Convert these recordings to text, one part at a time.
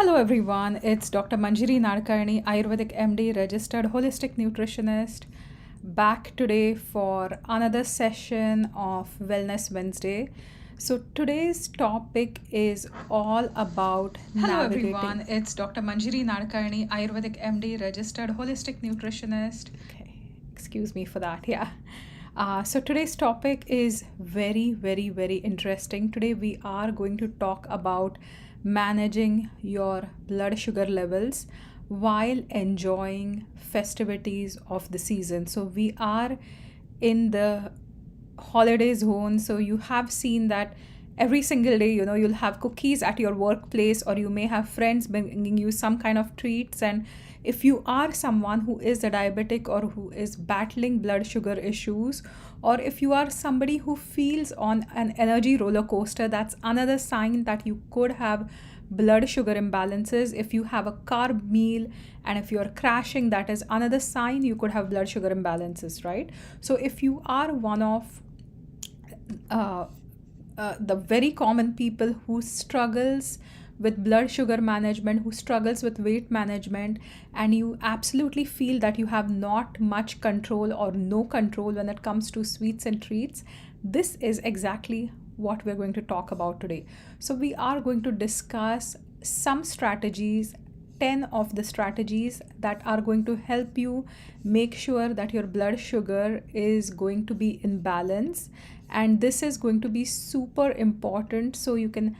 Hello everyone, it's Dr.Manjiri Nadkarni, Ayurvedic MD, registered holistic nutritionist, back today for another session of Wellness Wednesday. So today's topic is all about Hello navigating. everyone, it's Dr. Manjiri Nadkarni, Ayurvedic MD, registered holistic nutritionist. Okay, excuse me for that. Yeah. So today's topic is very interesting. Today we are going to talk about managing your blood sugar levels while enjoying festivities of the season. So we are in the holiday zone, so you have seen that every single day, you'll have cookies at your workplace, or you may have friends bringing you some kind of treats. And if you are someone who is a diabetic or who is battling blood sugar issues, or if you are somebody who feels on an energy roller coaster, that's another sign that you could have blood sugar imbalances. If you have a carb meal and if you're crashing, that is another sign you could have blood sugar imbalances, right? So if you are one of uh, the very common people who struggles with blood sugar management, who struggles with weight management, and you absolutely feel that you have not much control or no control when it comes to sweets and treats, this is exactly what we're going to talk about today. So we are going to discuss some strategies, 10 of the strategies that are going to help you make sure that your blood sugar is going to be in balance. And this is going to be super important so you can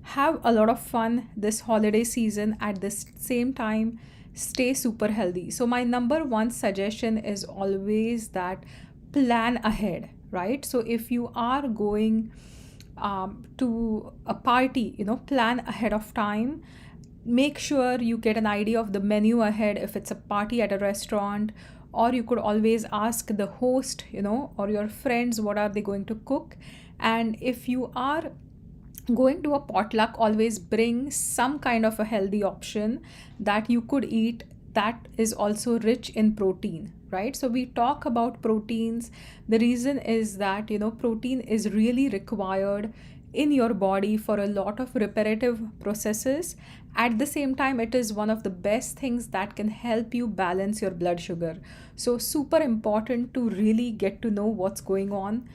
have a lot of fun this holiday season, at the same time stay super healthy. So my number one suggestion is always that plan ahead, right? So if you are going to a party, plan ahead of time. Make sure you get an idea of the menu ahead if it's a party at a restaurant, or you could always ask the host, or your friends, what are they going to cook. And if you are going to a potluck, always bring some kind of a healthy option that you could eat that is also rich in protein, right? So we talk about proteins. The reason is that protein is really required in your body for a lot of reparative processes. At the same time, it is one of the best things that can help you balance your blood sugar. So super important to really get to know what's going on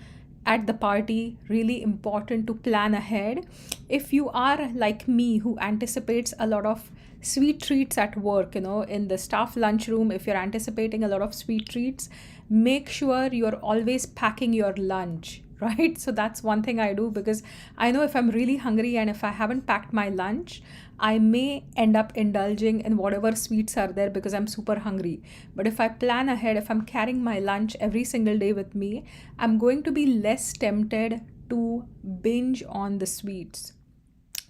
at the party. Really important to plan ahead. If you are like me, who anticipates a lot of sweet treats at work, in the staff lunchroom, if you're anticipating a lot of sweet treats, make sure you're always packing your lunch, right? So that's one thing I do, because I know if I'm really hungry and if I haven't packed my lunch, I may end up indulging in whatever sweets are there because I'm super hungry. But if I plan ahead, if I'm carrying my lunch every single day with me, I'm going to be less tempted to binge on the sweets,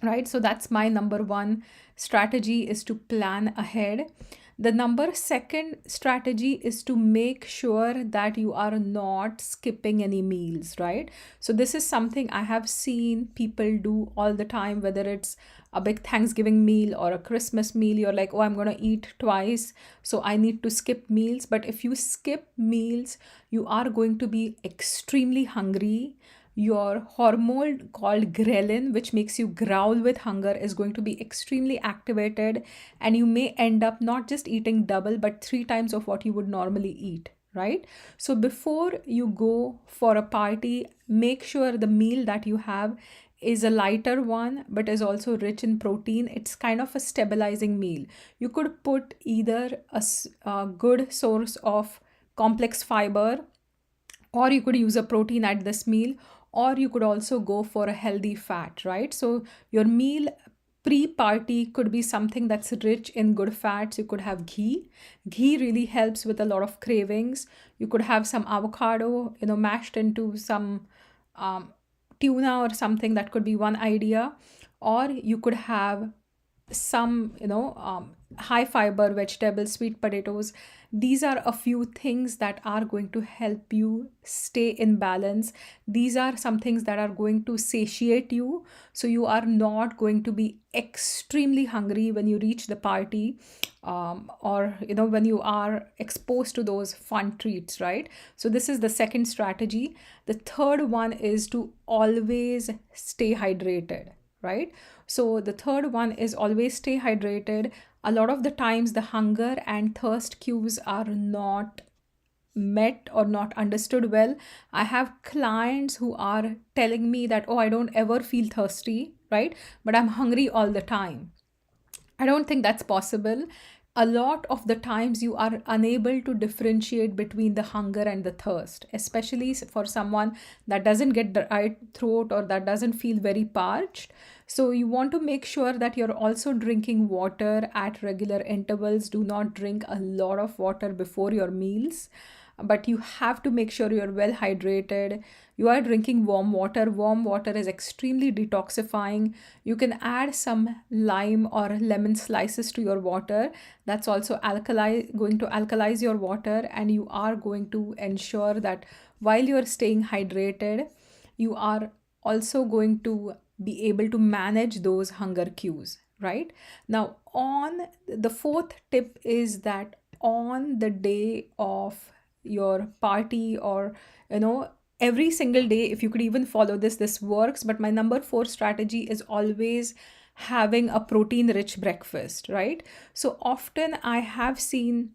right? So that's my number one strategy, is to plan ahead. The number second strategy is to make sure that you are not skipping any meals, right? So this is something I have seen people do all the time, whether it's a big Thanksgiving meal or a Christmas meal. You're like, oh, I'm going to eat twice, so I need to skip meals. But if you skip meals, you are going to be extremely hungry. Your hormone called ghrelin, which makes you growl with hunger, is going to be extremely activated, and you may end up not just eating double but three times of what you would normally eat, right? So before you go for a party, make sure the meal that you have is a lighter one but is also rich in protein. It's kind of a stabilizing meal. You could put either a good source of complex fiber, or you could use a protein at this meal, or you could also go for a healthy fat, right? So your meal pre-party could be something that's rich in good fats. You could have ghee really helps with a lot of cravings. You could have some avocado, mashed into some um, tuna or something. That could be one idea. Or you could have some high fiber vegetables, sweet potatoes. These are a few things that are going to help you stay in balance. These are some things that are going to satiate you, so you are not going to be extremely hungry when you reach the party, or when you are exposed to those fun treats, right? So this is the second strategy. The third one is to always stay hydrated, right? So the third one is always stay hydrated. A lot of the times the hunger and thirst cues are not met or not understood well. I have clients who are telling me that, oh, I don't ever feel thirsty, right? But I'm hungry all the time. I don't think that's possible. A lot of the times you are unable to differentiate between the hunger and the thirst, especially for someone that doesn't get dry throat or that doesn't feel very parched. So you want to make sure that you're also drinking water at regular intervals. Do not drink a lot of water before your meals, but you have to make sure you're well hydrated. You are drinking warm water. Warm water is extremely detoxifying. You can add some lime or lemon slices to your water. That's also going to alkalize your water, and you are going to ensure that while you're staying hydrated, you are also going to be able to manage those hunger cues, right? Now, on the fourth tip is that on the day of your party, or every single day, if you could even follow this works. But my number 4 strategy is always having a protein rich breakfast, right? So often I have seen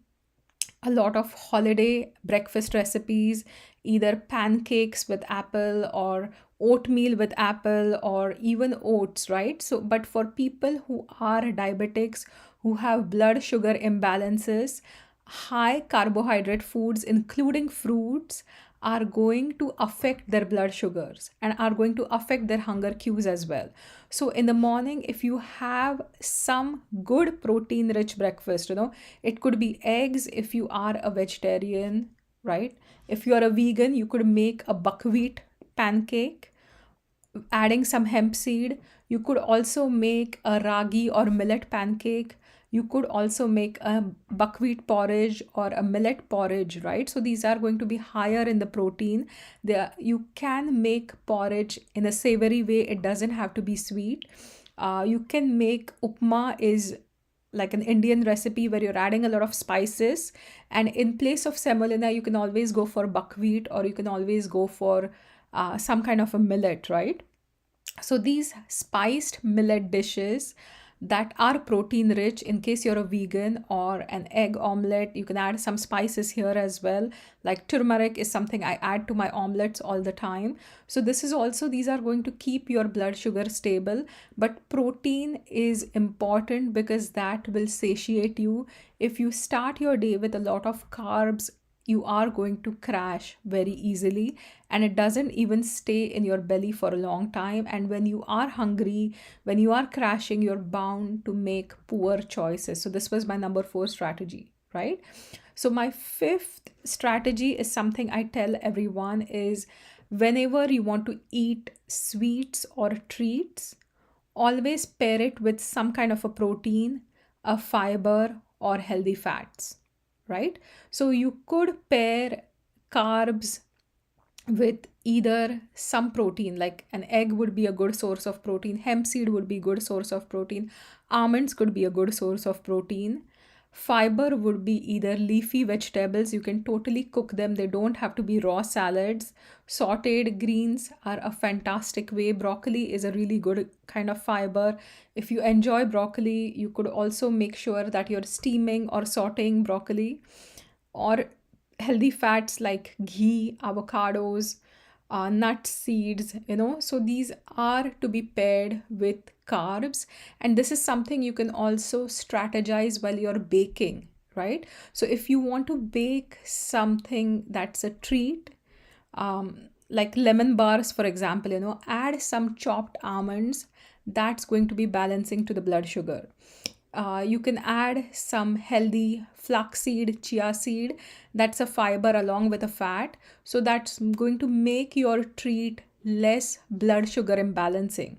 a lot of holiday breakfast recipes, either pancakes with apple or oatmeal with apple or even oats, right? So, but for people who are diabetics, who have blood sugar imbalances, high carbohydrate foods, including fruits, are going to affect their blood sugars and are going to affect their hunger cues as well. So in the morning, if you have some good protein rich breakfast, it could be eggs if you are a vegetarian, right? If you are a vegan, you could make a buckwheat pancake adding some hemp seed. You could also make a ragi or millet pancake. You could also make a buckwheat porridge or a millet porridge, right? So these are going to be higher in the protein. You can make porridge in a savory way. It doesn't have to be sweet. You can make upma, is like an Indian recipe where you're adding a lot of spices. And in place of semolina, you can always go for buckwheat, or you can always go for some kind of a millet, right? So these spiced millet dishes that are protein rich, in case you're a vegan, or an egg omelette, you can add some spices here as well. Like turmeric is something I add to my omelets all the time. So this is also, these are going to keep your blood sugar stable. But protein is important because that will satiate you. If you start your day with a lot of carbs, you are going to crash very easily, and it doesn't even stay in your belly for a long time. And when you are hungry, when you are crashing, you're bound to make poor choices. So this was my number 4 strategy, right? So my fifth strategy is something I tell everyone is, whenever you want to eat sweets or treats, always pair it with some kind of a protein, a fiber, or healthy fats, right? So you could pair carbs with either some protein, like an egg would be a good source of protein, hemp seed would be a good source of protein, almonds could be a good source of protein. Fiber would be either leafy vegetables, you can totally cook them, they don't have to be raw salads. Sauteed greens are a fantastic way. Broccoli is a really good kind of fiber. If you enjoy broccoli, you could also make sure that you're steaming or sauteing broccoli. Or healthy fats like ghee, avocados, nuts, seeds, so these are to be paired with carbs. And this is something you can also strategize while you're baking, right? So if you want to bake something that's a treat, like lemon bars, for example, add some chopped almonds. That's going to be balancing to the blood sugar. You can add some healthy flaxseed, chia seed. That's a fiber along with a fat. So that's going to make your treat less blood sugar imbalancing,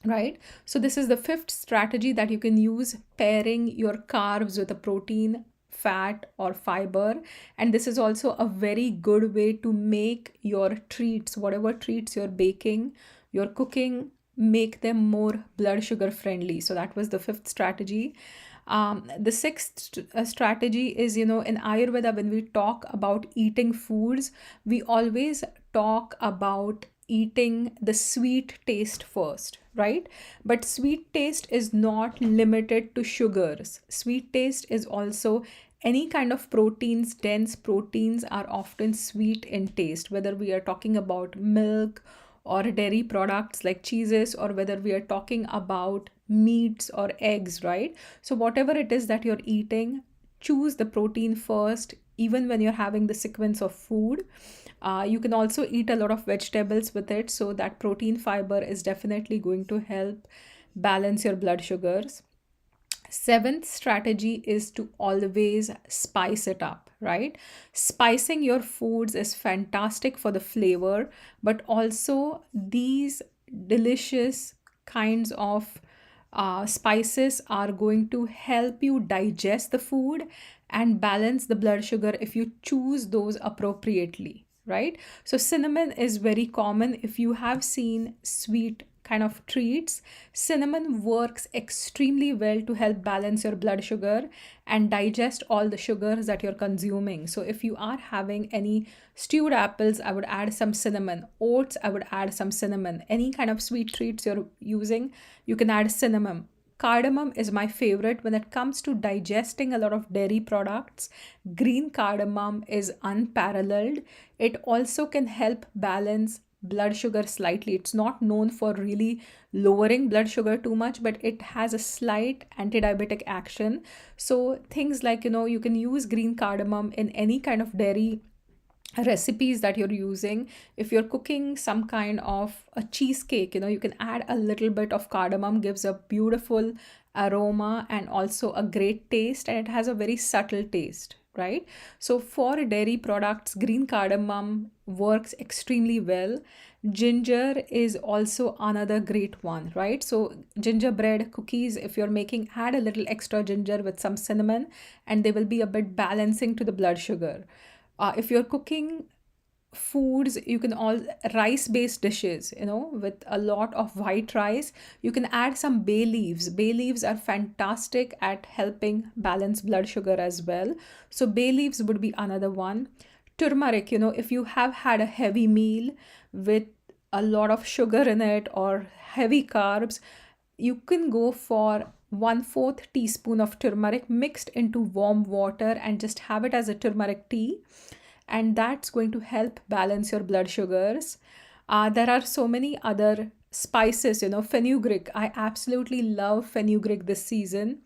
right? So this is the fifth strategy that you can use, pairing your carbs with a protein, fat, or fiber. And this is also a very good way to make your treats, whatever treats you're baking, you're cooking, make them more blood sugar friendly. So that was the fifth strategy. The sixth strategy is, in Ayurveda, when we talk about eating foods, we always talk about eating the sweet taste first, right? But sweet taste is not limited to sugars. Sweet taste is also any kind of proteins. Dense proteins are often sweet in taste, whether we are talking about milk or dairy products like cheeses, or whether we are talking about meats or eggs, right? So whatever it is that you're eating, choose the protein first, even when you're having the sequence of food. You can also eat a lot of vegetables with it, so that protein fiber is definitely going to help balance your blood sugars. Seventh strategy is to always spice it up, right? Spicing your foods is fantastic for the flavor, but also these delicious kinds of spices are going to help you digest the food and balance the blood sugar if you choose those appropriately, right? So cinnamon is very common. If you have seen sweet kind of treats, cinnamon works extremely well to help balance your blood sugar and digest all the sugars that you're consuming. So if you are having any stewed apples, I would add some cinnamon. Oats, I would add some cinnamon. Any kind of sweet treats you're using, you can add cinnamon. Cardamom is my favorite when it comes to digesting a lot of dairy products. Green cardamom is unparalleled. It also can help balance blood sugar slightly. It's not known for really lowering blood sugar too much, but it has a slight anti-diabetic action. So things like, you can use green cardamom in any kind of dairy recipes that you're using. If you're cooking some kind of a cheesecake, you can add a little bit of cardamom, gives a beautiful aroma and also a great taste, and it has a very subtle taste, right? So for dairy products, green cardamom works extremely well. Ginger is also another great one, right? So gingerbread cookies, if you're making, add a little extra ginger with some cinnamon, and they will be a bit balancing to the blood sugar. If you're cooking foods, you can all rice based dishes, with a lot of white rice, you can add some bay leaves. Bay leaves are fantastic at helping balance blood sugar as well. So bay leaves would be another one. Turmeric, if you have had a heavy meal with a lot of sugar in it or heavy carbs, you can go for 1/4 teaspoon of turmeric mixed into warm water and just have it as a turmeric tea, and that's going to help balance your blood sugars. There are so many other spices, fenugreek. I absolutely love fenugreek this season.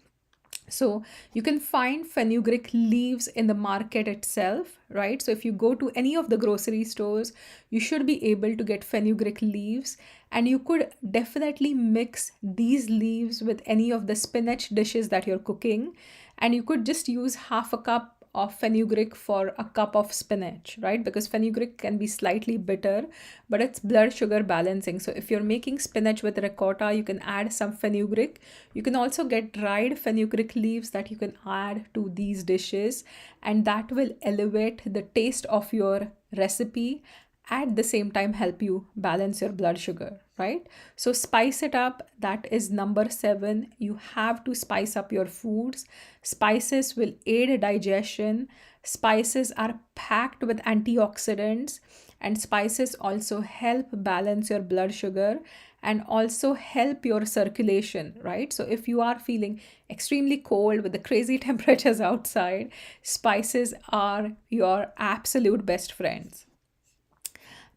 So you can find fenugreek leaves in the market itself, right? So if you go to any of the grocery stores, you should be able to get fenugreek leaves, and you could definitely mix these leaves with any of the spinach dishes that you're cooking, and you could just use half a cup of fenugreek for a cup of spinach, right? Because fenugreek can be slightly bitter, but it's blood sugar balancing. So if you're making spinach with ricotta, you can add some fenugreek. You can also get dried fenugreek leaves that you can add to these dishes, and that will elevate the taste of your recipe, at the same time help you balance your blood sugar, right? So spice it up. That is number 7. You have to spice up your foods. Spices will aid digestion. Spices are packed with antioxidants, and spices also help balance your blood sugar and also help your circulation, right? So if you are feeling extremely cold with the crazy temperatures outside, spices are your absolute best friends.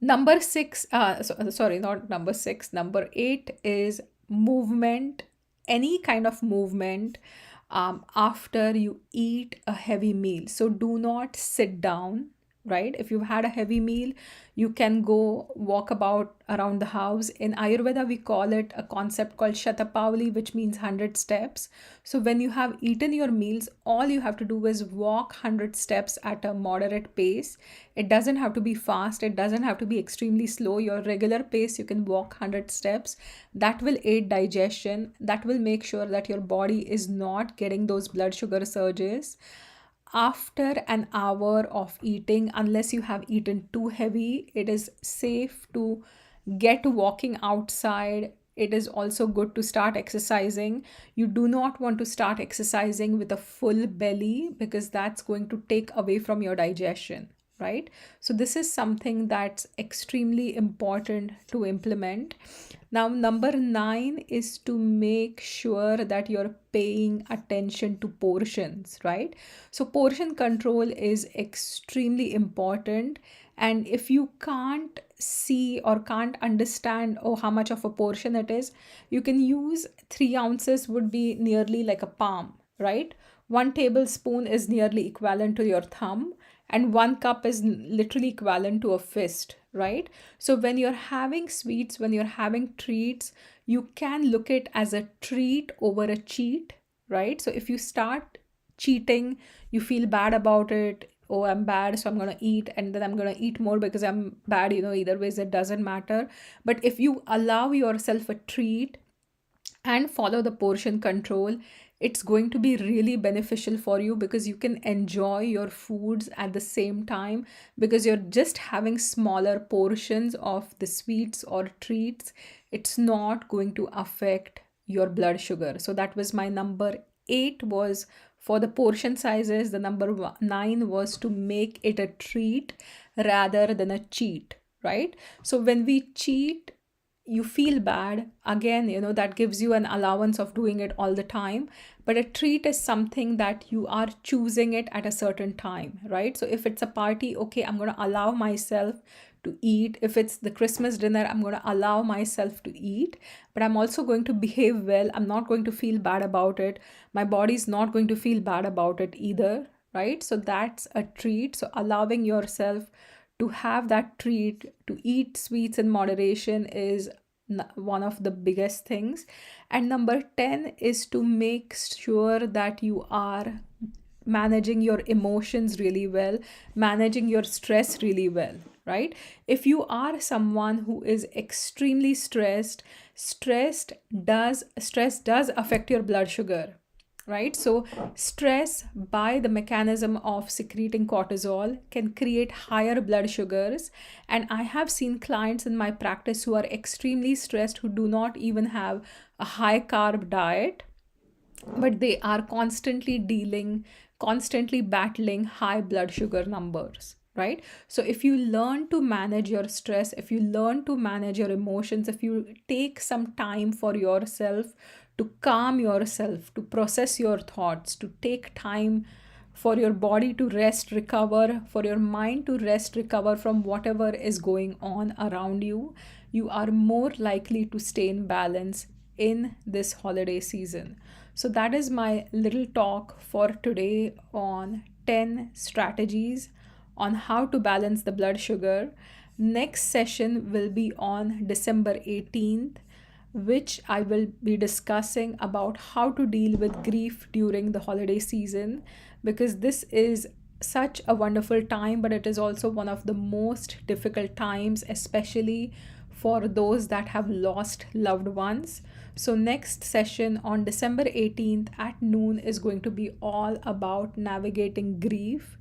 Number 6, sorry, not number 6, number 8 is movement. Any kind of movement after you eat a heavy meal. So do not sit down, right? If you've had a heavy meal, you can go walk about around the house. In Ayurveda, we call it a concept called Shatapavali, which means 100 steps. So when you have eaten your meals, all you have to do is walk 100 steps at a moderate pace. It doesn't have to be fast, it doesn't have to be extremely slow. Your regular pace, you can walk 100 steps. That will aid digestion. That will make sure that your body is not getting those blood sugar surges after an hour of eating. Unless you have eaten too heavy, it is safe to get walking outside. It is also good to start exercising. You do not want to start exercising with a full belly, because that's going to take away from your digestion, right? So this is something that's extremely important to implement. Now, number 9 is to make sure that you're paying attention to portions, right? So portion control is extremely important. And if you can't see or can't understand, oh, how much of a portion it is, you can use 3 ounces would be nearly like a palm, right? 1 tablespoon is nearly equivalent to your thumb, and 1 cup is literally equivalent to a fist, right? So when you're having sweets, when you're having treats, you can look it as a treat over a cheat, right? So if you start cheating, you feel bad about it. Oh, I'm bad, so I'm going to eat, and then I'm going to eat more because I'm bad, either ways, it doesn't matter. But if you allow yourself a treat and follow the portion control, it's going to be really beneficial for you, because you can enjoy your foods at the same time, because you're just having smaller portions of the sweets or treats. It's not going to affect your blood sugar. So that was my number 8, was for the portion sizes. The number 9 was to make it a treat rather than a cheat, right? So when we cheat, you feel bad again, that gives you an allowance of doing it all the time. But a treat is something that you are choosing it at a certain time, right? So if it's a party, okay, I'm going to allow myself to eat. If it's the Christmas dinner, I'm going to allow myself to eat, but I'm also going to behave well. I'm not going to feel bad about it. My body's not going to feel bad about it either, right? So that's a treat. So allowing yourself to have that treat, to eat sweets in moderation, is one of the biggest things. And number 10 is to make sure that you are managing your emotions really well, managing your stress really well, right? If you are someone who is extremely stress does affect your blood sugar, right? So stress, by the mechanism of secreting cortisol, can create higher blood sugars. And I have seen clients in my practice who are extremely stressed, who do not even have a high carb diet, but they are constantly battling high blood sugar numbers, right? So if you learn to manage your stress, if you learn to manage your emotions, if you take some time for yourself, to calm yourself, to process your thoughts, to take time for your body to rest, recover, for your mind to rest, recover from whatever is going on around you, you are more likely to stay in balance in this holiday season. So that is my little talk for today on 10 strategies on how to balance the blood sugar. Next session will be on December 18th, which I will be discussing about how to deal with grief during the holiday season, because this is such a wonderful time, but it is also one of the most difficult times, especially for those that have lost loved ones. So next session on December 18th at noon is going to be all about navigating grief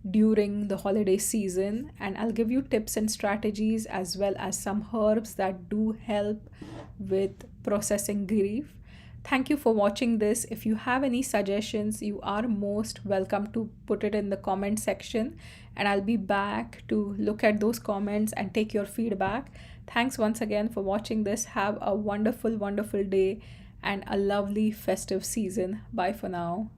during the holiday season, and I'll give you tips and strategies as well as some herbs that do help with processing grief. Thank you for watching this. If you have any suggestions, you are most welcome to put it in the comment section, and I'll be back to look at those comments and take your feedback. Thanks once again for watching this. Have a wonderful, wonderful day and a lovely festive season. Bye for now.